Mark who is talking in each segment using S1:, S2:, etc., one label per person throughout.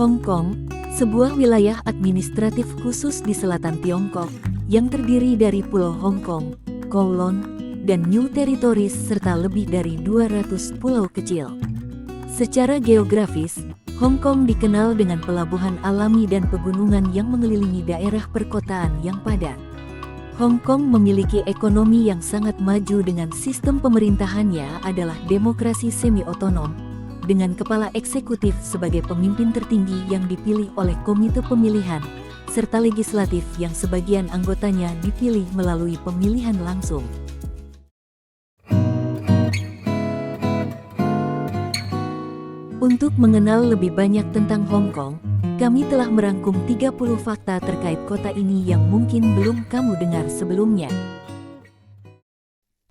S1: Hong Kong, sebuah wilayah administratif khusus di selatan Tiongkok, yang terdiri dari Pulau Hong Kong, Kowloon, dan New Territories serta lebih dari 200 pulau kecil. Secara geografis, Hong Kong dikenal dengan pelabuhan alami dan pegunungan yang mengelilingi daerah perkotaan yang padat. Hong Kong memiliki ekonomi yang sangat maju dengan sistem pemerintahannya adalah demokrasi semi-otonom, dengan kepala eksekutif sebagai pemimpin tertinggi yang dipilih oleh komite pemilihan, serta legislatif yang sebagian anggotanya dipilih melalui pemilihan langsung. Untuk mengenal lebih banyak tentang Hong Kong, kami telah merangkum 30 fakta terkait kota ini yang mungkin belum kamu dengar sebelumnya.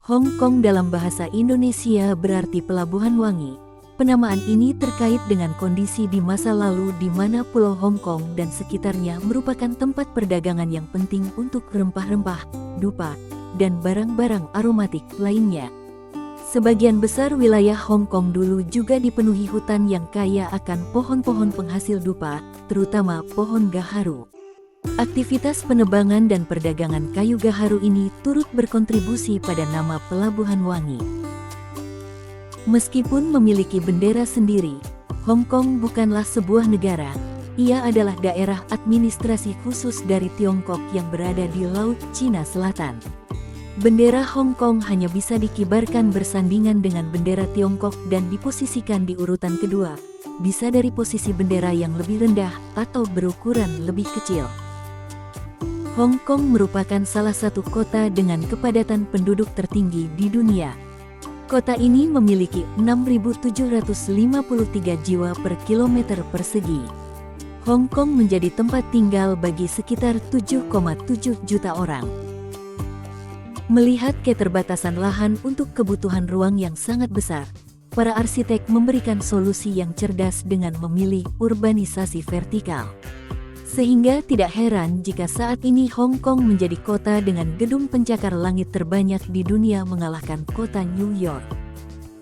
S1: Hong Kong dalam bahasa Indonesia berarti Pelabuhan Wangi. Penamaan ini terkait dengan kondisi di masa lalu di mana Pulau Hong Kong dan sekitarnya merupakan tempat perdagangan yang penting untuk rempah-rempah, dupa, dan barang-barang aromatik lainnya. Sebagian besar wilayah Hong Kong dulu juga dipenuhi hutan yang kaya akan pohon-pohon penghasil dupa, terutama pohon gaharu. Aktivitas penebangan dan perdagangan kayu gaharu ini turut berkontribusi pada nama Pelabuhan Wangi. Meskipun memiliki bendera sendiri, Hong Kong bukanlah sebuah negara. Ia adalah daerah administrasi khusus dari Tiongkok yang berada di Laut Cina Selatan. Bendera Hong Kong hanya bisa dikibarkan bersandingan dengan bendera Tiongkok dan diposisikan di urutan kedua, bisa dari posisi bendera yang lebih rendah atau berukuran lebih kecil. Hong Kong merupakan salah satu kota dengan kepadatan penduduk tertinggi di dunia. Kota ini memiliki 6.753 jiwa per kilometer persegi. Hong Kong menjadi tempat tinggal bagi sekitar 7,7 juta orang. Melihat keterbatasan lahan untuk kebutuhan ruang yang sangat besar, para arsitek memberikan solusi yang cerdas dengan memilih urbanisasi vertikal. Sehingga tidak heran jika saat ini Hong Kong menjadi kota dengan gedung pencakar langit terbanyak di dunia mengalahkan kota New York.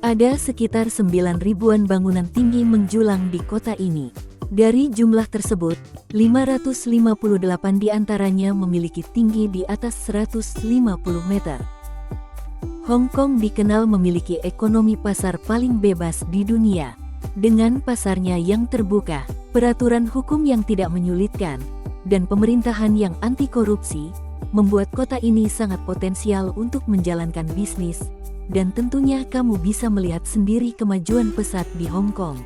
S1: Ada sekitar 9.000-an bangunan tinggi menjulang di kota ini. Dari jumlah tersebut, 558 diantaranya memiliki tinggi di atas 150 meter. Hong Kong dikenal memiliki ekonomi pasar paling bebas di dunia. Dengan pasarnya yang terbuka, peraturan hukum yang tidak menyulitkan, dan pemerintahan yang anti korupsi, membuat kota ini sangat potensial untuk menjalankan bisnis, dan tentunya kamu bisa melihat sendiri kemajuan pesat di Hong Kong.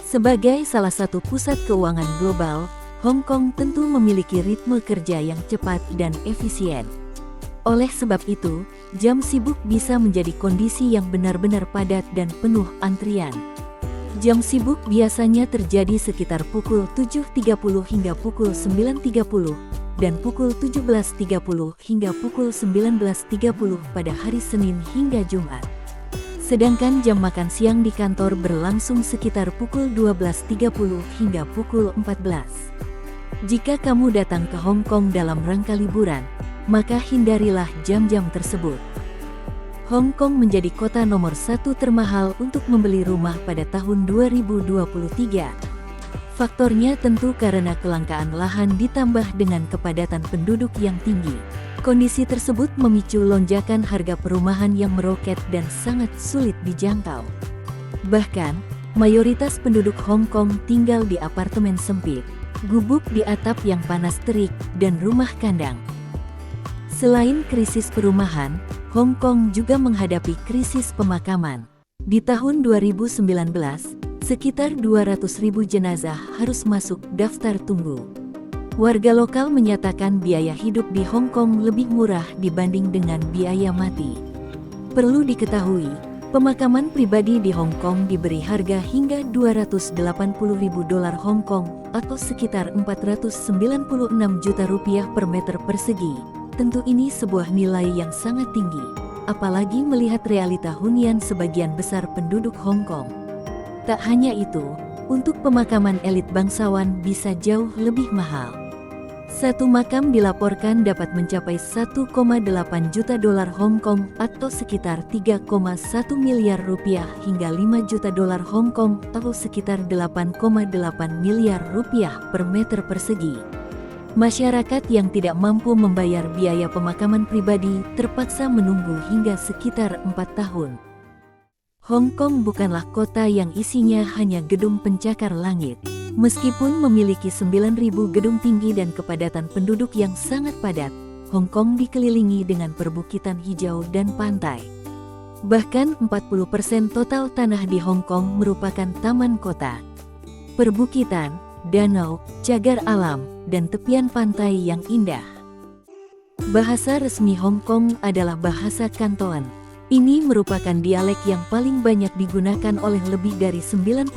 S1: Sebagai salah satu pusat keuangan global, Hong Kong tentu memiliki ritme kerja yang cepat dan efisien. Oleh sebab itu, jam sibuk bisa menjadi kondisi yang benar-benar padat dan penuh antrian. Jam sibuk biasanya terjadi sekitar pukul 7.30 hingga pukul 9.30, dan pukul 17.30 hingga pukul 19.30 pada hari Senin hingga Jumat. Sedangkan jam makan siang di kantor berlangsung sekitar pukul 12.30 hingga pukul 14. Jika kamu datang ke Hong Kong dalam rangka liburan, maka hindarilah jam-jam tersebut. Hong Kong menjadi kota nomor 1 termahal untuk membeli rumah pada tahun 2023. Faktornya tentu karena kelangkaan lahan ditambah dengan kepadatan penduduk yang tinggi. Kondisi tersebut memicu lonjakan harga perumahan yang meroket dan sangat sulit dijangkau. Bahkan, mayoritas penduduk Hong Kong tinggal di apartemen sempit, gubuk di atap yang panas terik, dan rumah kandang. Selain krisis perumahan, Hong Kong juga menghadapi krisis pemakaman. Di tahun 2019, sekitar 200.000 jenazah harus masuk daftar tunggu. Warga lokal menyatakan biaya hidup di Hong Kong lebih murah dibanding dengan biaya mati. Perlu diketahui, pemakaman pribadi di Hong Kong diberi harga hingga 280.000 dolar Hong Kong atau sekitar 496 juta rupiah per meter persegi. Tentu ini sebuah nilai yang sangat tinggi, apalagi melihat realita hunian sebagian besar penduduk Hong Kong. Tak hanya itu, untuk pemakaman elit bangsawan bisa jauh lebih mahal. Satu makam dilaporkan dapat mencapai 1,8 juta dolar Hong Kong atau sekitar 3,1 miliar rupiah hingga 5 juta dolar Hong Kong atau sekitar 8,8 miliar rupiah per meter persegi. Masyarakat yang tidak mampu membayar biaya pemakaman pribadi terpaksa menunggu hingga sekitar 4 tahun. Hong Kong bukanlah kota yang isinya hanya gedung pencakar langit. Meskipun memiliki 9.000 gedung tinggi dan kepadatan penduduk yang sangat padat, Hong Kong dikelilingi dengan perbukitan hijau dan pantai. Bahkan 40% total tanah di Hong Kong merupakan taman kota. Perbukitan, danau, cagar alam, dan tepian pantai yang indah. Bahasa resmi Hong Kong adalah bahasa Kantoan. Ini merupakan dialek yang paling banyak digunakan oleh lebih dari 90%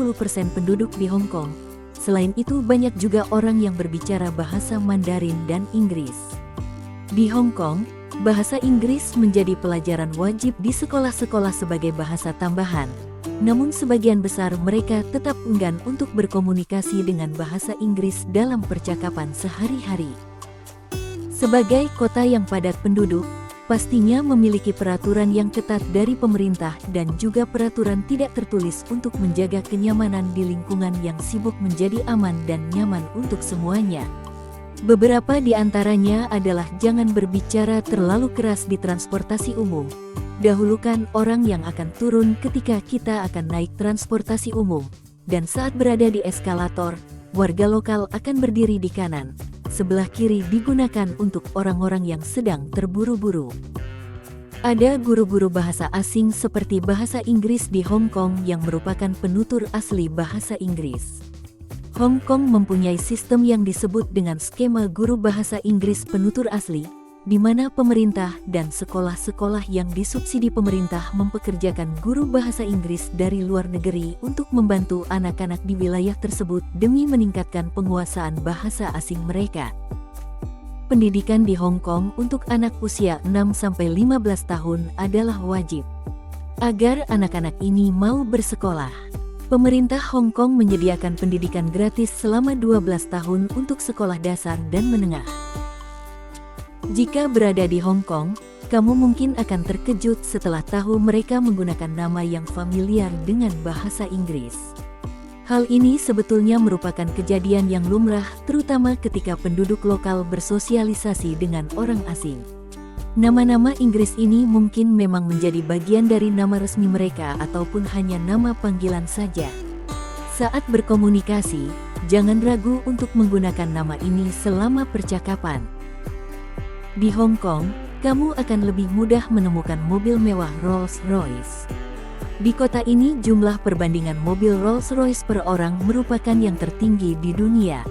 S1: penduduk di Hong Kong. Selain itu banyak juga orang yang berbicara bahasa Mandarin dan Inggris. Di Hong Kong, bahasa Inggris menjadi pelajaran wajib di sekolah-sekolah sebagai bahasa tambahan. Namun sebagian besar mereka tetap enggan untuk berkomunikasi dengan bahasa Inggris dalam percakapan sehari-hari. Sebagai kota yang padat penduduk, pastinya memiliki peraturan yang ketat dari pemerintah dan juga peraturan tidak tertulis untuk menjaga kenyamanan di lingkungan yang sibuk menjadi aman dan nyaman untuk semuanya. Beberapa di antaranya adalah jangan berbicara terlalu keras di transportasi umum. Dahulukan orang yang akan turun ketika kita akan naik transportasi umum. Dan saat berada di eskalator, warga lokal akan berdiri di kanan. Sebelah kiri digunakan untuk orang-orang yang sedang terburu-buru. Ada guru-guru bahasa asing seperti bahasa Inggris di Hong Kong yang merupakan penutur asli bahasa Inggris. Hong Kong mempunyai sistem yang disebut dengan skema guru bahasa Inggris penutur asli, di mana pemerintah dan sekolah-sekolah yang disubsidi pemerintah mempekerjakan guru bahasa Inggris dari luar negeri untuk membantu anak-anak di wilayah tersebut demi meningkatkan penguasaan bahasa asing mereka. Pendidikan di Hong Kong untuk anak usia 6-15 tahun adalah wajib. Agar anak-anak ini mau bersekolah, pemerintah Hong Kong menyediakan pendidikan gratis selama 12 tahun untuk sekolah dasar dan menengah. Jika berada di Hong Kong, kamu mungkin akan terkejut setelah tahu mereka menggunakan nama yang familiar dengan bahasa Inggris. Hal ini sebetulnya merupakan kejadian yang lumrah, terutama ketika penduduk lokal bersosialisasi dengan orang asing. Nama-nama Inggris ini mungkin memang menjadi bagian dari nama resmi mereka ataupun hanya nama panggilan saja. Saat berkomunikasi, jangan ragu untuk menggunakan nama ini selama percakapan. Di Hong Kong, kamu akan lebih mudah menemukan mobil mewah Rolls-Royce. Di kota ini jumlah perbandingan mobil Rolls-Royce per orang merupakan yang tertinggi di dunia.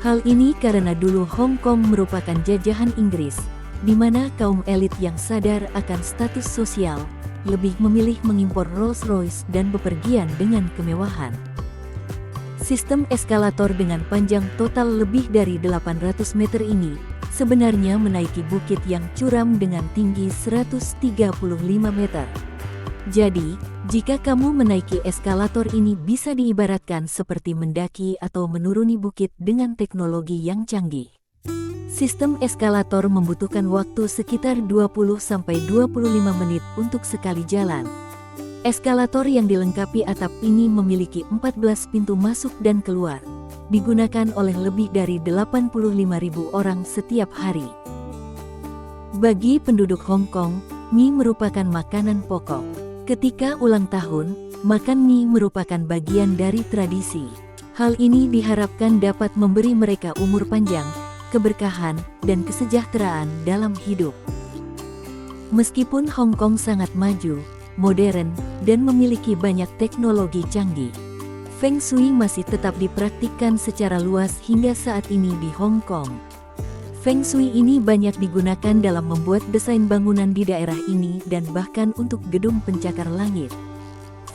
S1: Hal ini karena dulu Hong Kong merupakan jajahan Inggris, di mana kaum elit yang sadar akan status sosial, lebih memilih mengimpor Rolls-Royce dan bepergian dengan kemewahan. Sistem eskalator dengan panjang total lebih dari 800 meter ini, sebenarnya menaiki bukit yang curam dengan tinggi 135 meter. Jadi, jika kamu menaiki eskalator ini bisa diibaratkan seperti mendaki atau menuruni bukit dengan teknologi yang canggih. Sistem eskalator membutuhkan waktu sekitar 20-25 menit untuk sekali jalan. Eskalator yang dilengkapi atap ini memiliki 14 pintu masuk dan keluar. Digunakan oleh lebih dari 85.000 orang setiap hari. Bagi penduduk Hong Kong, mie merupakan makanan pokok. Ketika ulang tahun, makan mie merupakan bagian dari tradisi. Hal ini diharapkan dapat memberi mereka umur panjang, keberkahan, dan kesejahteraan dalam hidup. Meskipun Hong Kong sangat maju, modern, dan memiliki banyak teknologi canggih, Feng Shui masih tetap dipraktikkan secara luas hingga saat ini di Hong Kong. Feng Shui ini banyak digunakan dalam membuat desain bangunan di daerah ini dan bahkan untuk gedung pencakar langit.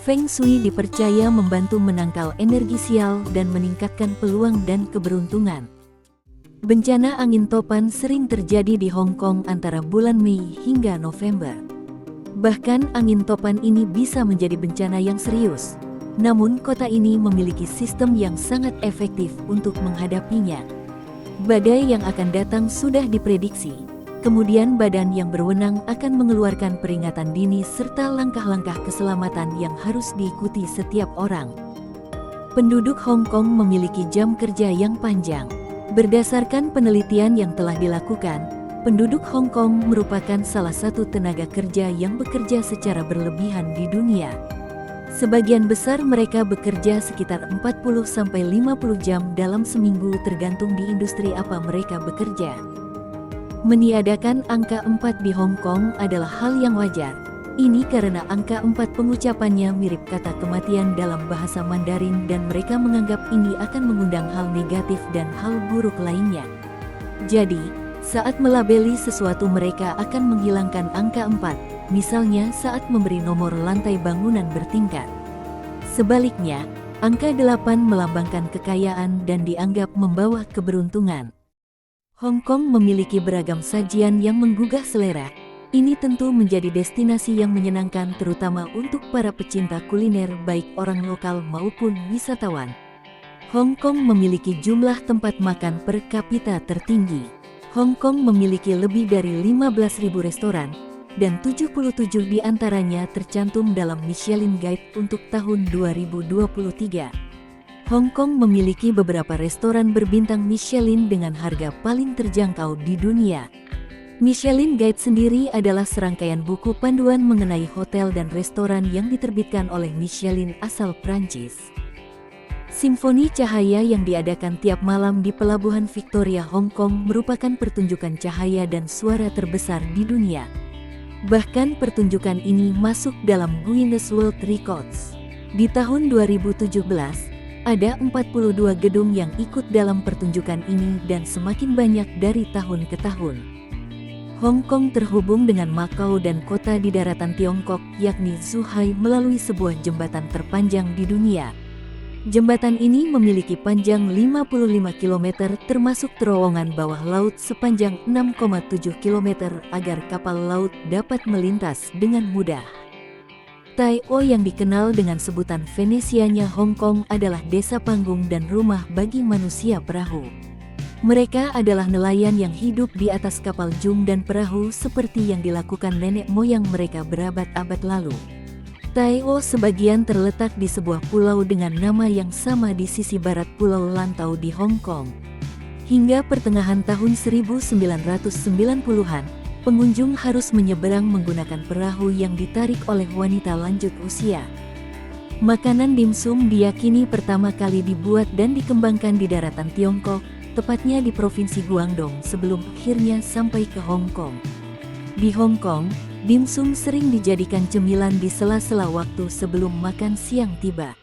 S1: Feng Shui dipercaya membantu menangkal energi sial dan meningkatkan peluang dan keberuntungan. Bencana angin topan sering terjadi di Hong Kong antara bulan Mei hingga November. Bahkan angin topan ini bisa menjadi bencana yang serius. Namun kota ini memiliki sistem yang sangat efektif untuk menghadapinya. Badai yang akan datang sudah diprediksi. Kemudian badan yang berwenang akan mengeluarkan peringatan dini serta langkah-langkah keselamatan yang harus diikuti setiap orang. Penduduk Hong Kong memiliki jam kerja yang panjang. Berdasarkan penelitian yang telah dilakukan, penduduk Hong Kong merupakan salah satu tenaga kerja yang bekerja secara berlebihan di dunia. Sebagian besar mereka bekerja sekitar 40-50 jam dalam seminggu tergantung di industri apa mereka bekerja. Meniadakan angka 4 di Hong Kong adalah hal yang wajar. Ini karena angka 4 pengucapannya mirip kata kematian dalam bahasa Mandarin dan mereka menganggap ini akan mengundang hal negatif dan hal buruk lainnya. Jadi, saat melabeli sesuatu mereka akan menghilangkan angka 4, misalnya saat memberi nomor lantai bangunan bertingkat. Sebaliknya, angka 8 melambangkan kekayaan dan dianggap membawa keberuntungan. Hong Kong memiliki beragam sajian yang menggugah selera. Ini tentu menjadi destinasi yang menyenangkan terutama untuk para pecinta kuliner baik orang lokal maupun wisatawan. Hong Kong memiliki jumlah tempat makan per kapita tertinggi. Hong Kong memiliki lebih dari 15.000 restoran, dan 77 di antaranya tercantum dalam Michelin Guide untuk tahun 2023. Hong Kong memiliki beberapa restoran berbintang Michelin dengan harga paling terjangkau di dunia. Michelin Guide sendiri adalah serangkaian buku panduan mengenai hotel dan restoran yang diterbitkan oleh Michelin asal Prancis. Simfoni cahaya yang diadakan tiap malam di Pelabuhan Victoria, Hong Kong merupakan pertunjukan cahaya dan suara terbesar di dunia. Bahkan pertunjukan ini masuk dalam Guinness World Records. Di tahun 2017, ada 42 gedung yang ikut dalam pertunjukan ini dan semakin banyak dari tahun ke tahun. Hong Kong terhubung dengan Macau dan kota di daratan Tiongkok yakni Zhuhai melalui sebuah jembatan terpanjang di dunia. Jembatan ini memiliki panjang 55 km termasuk terowongan bawah laut sepanjang 6,7 km agar kapal laut dapat melintas dengan mudah. Tai O yang dikenal dengan sebutan Venesianya Hong Kong adalah desa panggung dan rumah bagi manusia perahu. Mereka adalah nelayan yang hidup di atas kapal jung dan perahu seperti yang dilakukan nenek moyang mereka berabad-abad lalu. Tai O sebagian terletak di sebuah pulau dengan nama yang sama di sisi barat Pulau Lantau di Hong Kong. Hingga pertengahan tahun 1990-an, pengunjung harus menyeberang menggunakan perahu yang ditarik oleh wanita lanjut usia. Makanan dimsum diyakini pertama kali dibuat dan dikembangkan di daratan Tiongkok, tepatnya di Provinsi Guangdong sebelum akhirnya sampai ke Hong Kong. Di Hong Kong, dimsum sering dijadikan cemilan di sela-sela waktu sebelum makan siang tiba.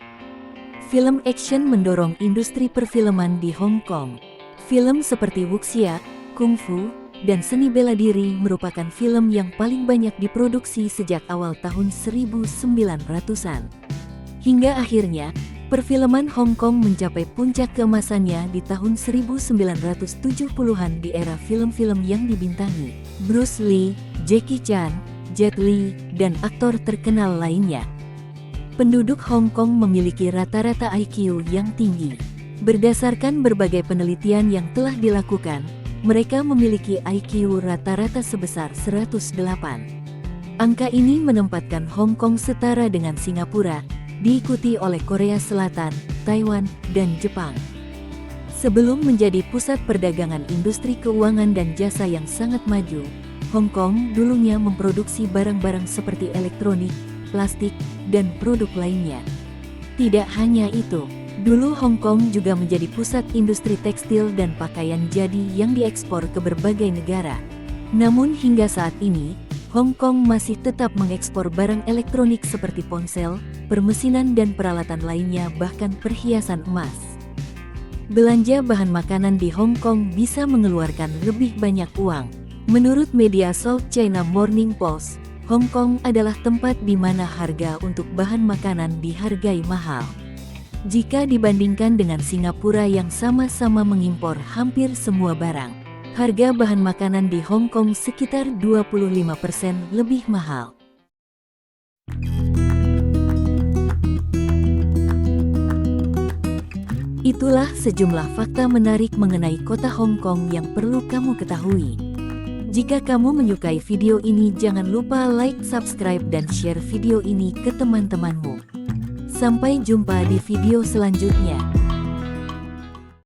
S1: Film action mendorong industri perfilman di Hong Kong. Film seperti wuxia, kungfu, dan seni bela diri merupakan film yang paling banyak diproduksi sejak awal tahun 1900-an. Hingga akhirnya, perfilman Hong Kong mencapai puncak keemasannya di tahun 1970-an di era film-film yang dibintangi Bruce Lee, Jackie Chan, Jet Li, dan aktor terkenal lainnya. Penduduk Hong Kong memiliki rata-rata IQ yang tinggi. Berdasarkan berbagai penelitian yang telah dilakukan, mereka memiliki IQ rata-rata sebesar 108. Angka ini menempatkan Hong Kong setara dengan Singapura, diikuti oleh Korea Selatan, Taiwan, dan Jepang. Sebelum menjadi pusat perdagangan industri keuangan dan jasa yang sangat maju, Hong Kong dulunya memproduksi barang-barang seperti elektronik, plastik, dan produk lainnya. Tidak hanya itu, dulu Hong Kong juga menjadi pusat industri tekstil dan pakaian jadi yang diekspor ke berbagai negara. Namun hingga saat ini, Hong Kong masih tetap mengekspor barang elektronik seperti ponsel, permesinan dan peralatan lainnya bahkan perhiasan emas. Belanja bahan makanan di Hong Kong bisa mengeluarkan lebih banyak uang. Menurut media South China Morning Post, Hong Kong adalah tempat di mana harga untuk bahan makanan dihargai mahal. Jika dibandingkan dengan Singapura yang sama-sama mengimpor hampir semua barang, harga bahan makanan di Hong Kong sekitar 25% lebih mahal. Itulah sejumlah fakta menarik mengenai kota Hong Kong yang perlu kamu ketahui. Jika kamu menyukai video ini, jangan lupa like, subscribe, dan share video ini ke teman-temanmu. Sampai jumpa di video selanjutnya.